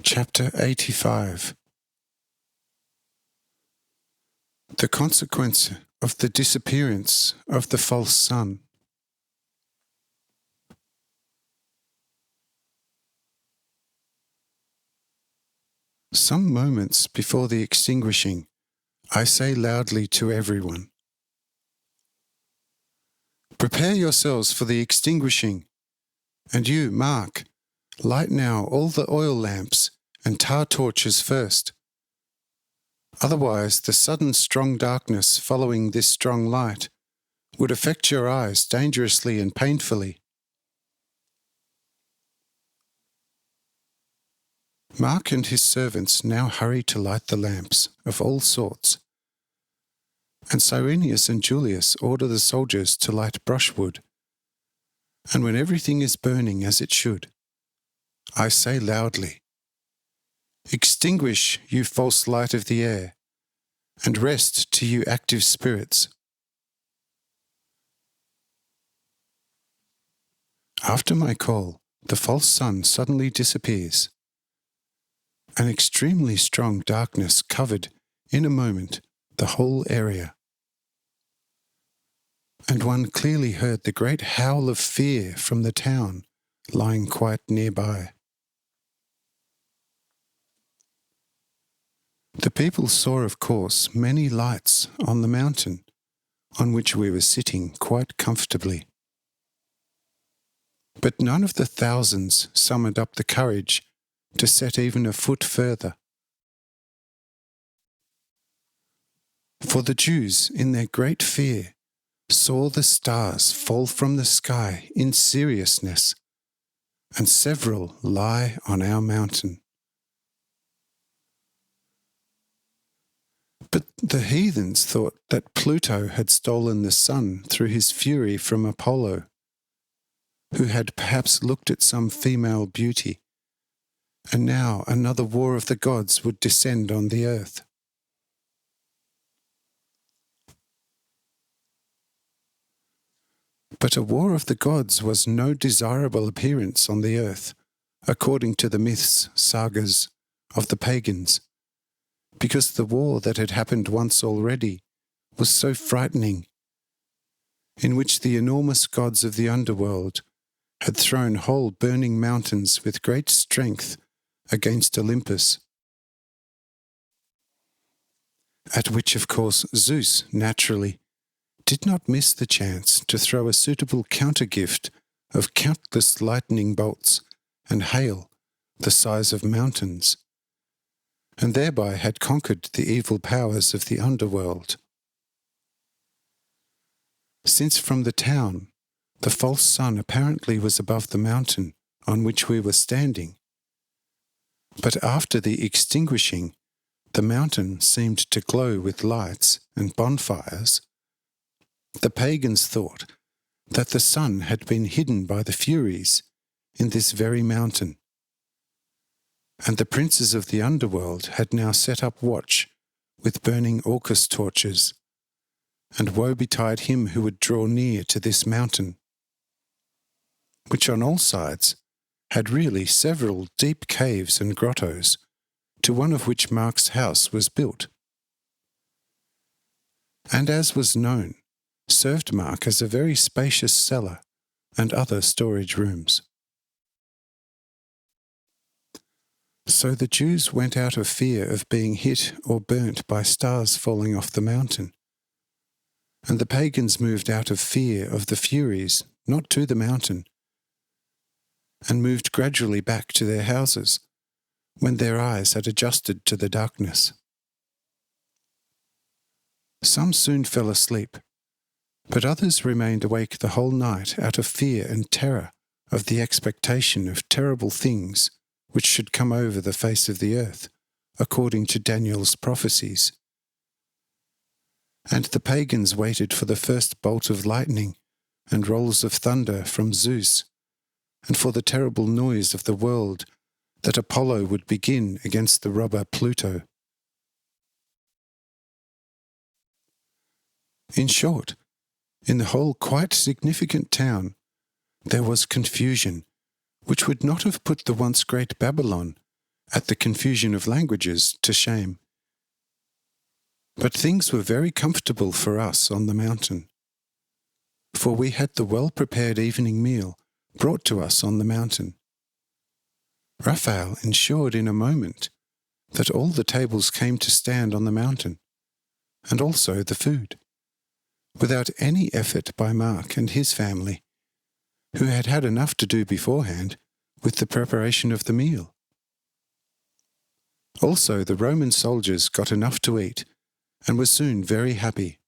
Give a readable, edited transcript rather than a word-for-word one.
Chapter 85. The consequence of the disappearance of the false sun. Some moments before the extinguishing, I say loudly to everyone, "Prepare yourselves for the extinguishing, and you, Mark, light now all the oil lamps and tar torches first. Otherwise, the sudden strong darkness following this strong light would affect your eyes dangerously and painfully." Mark and his servants now hurry to light the lamps of all sorts, and Cyrenius and Julius order the soldiers to light brushwood. And when everything is burning as it should, I say loudly, "Extinguish, you false light of the air, and rest to you active spirits." After my call, the false sun suddenly disappears. An extremely strong darkness covered, in a moment, the whole area. And one clearly heard the great howl of fear from the town lying quite nearby. The people saw, of course, many lights on the mountain on which we were sitting quite comfortably. But none of the thousands summoned up the courage to set even a foot further. For the Jews, in their great fear, saw the stars fall from the sky in seriousness, and several lie on our mountain. But the heathens thought that Pluto had stolen the sun through his fury from Apollo, who had perhaps looked at some female beauty, and now another war of the gods would descend on the earth. But a war of the gods was no desirable appearance on the earth, according to the myths, sagas of the pagans, because the war that had happened once already was so frightening, in which the enormous gods of the underworld had thrown whole burning mountains with great strength against Olympus, at which, of course, Zeus, naturally, did not miss the chance to throw a suitable countergift of countless lightning bolts and hail the size of mountains, and thereby had conquered the evil powers of the underworld. Since from the town, the false sun apparently was above the mountain on which we were standing, but after the extinguishing, the mountain seemed to glow with lights and bonfires. The pagans thought that the sun had been hidden by the Furies in this very mountain, and the princes of the underworld had now set up watch with burning orcus torches, and woe betide him who would draw near to this mountain, which on all sides had really several deep caves and grottos, to one of which Mark's house was built, and, as was known, served Mark as a very spacious cellar and other storage rooms. So the Jews went out of fear of being hit or burnt by stars falling off the mountain, and the pagans moved out of fear of the Furies, not to the mountain, and moved gradually back to their houses, when their eyes had adjusted to the darkness. Some soon fell asleep, but others remained awake the whole night out of fear and terror of the expectation of terrible things which should come over the face of the earth, according to Daniel's prophecies. And the pagans waited for the first bolt of lightning and rolls of thunder from Zeus, and for the terrible noise of the world that Apollo would begin against the robber Pluto. In short, in the whole quite significant town, there was confusion, which would not have put the once great Babylon, at the confusion of languages, to shame. But things were very comfortable for us on the mountain, for we had the well-prepared evening meal brought to us on the mountain. Raphael ensured in a moment that all the tables came to stand on the mountain, and also the food, without any effort by Mark and his family, who had had enough to do beforehand with the preparation of the meal. Also, the Roman soldiers got enough to eat and were soon very happy.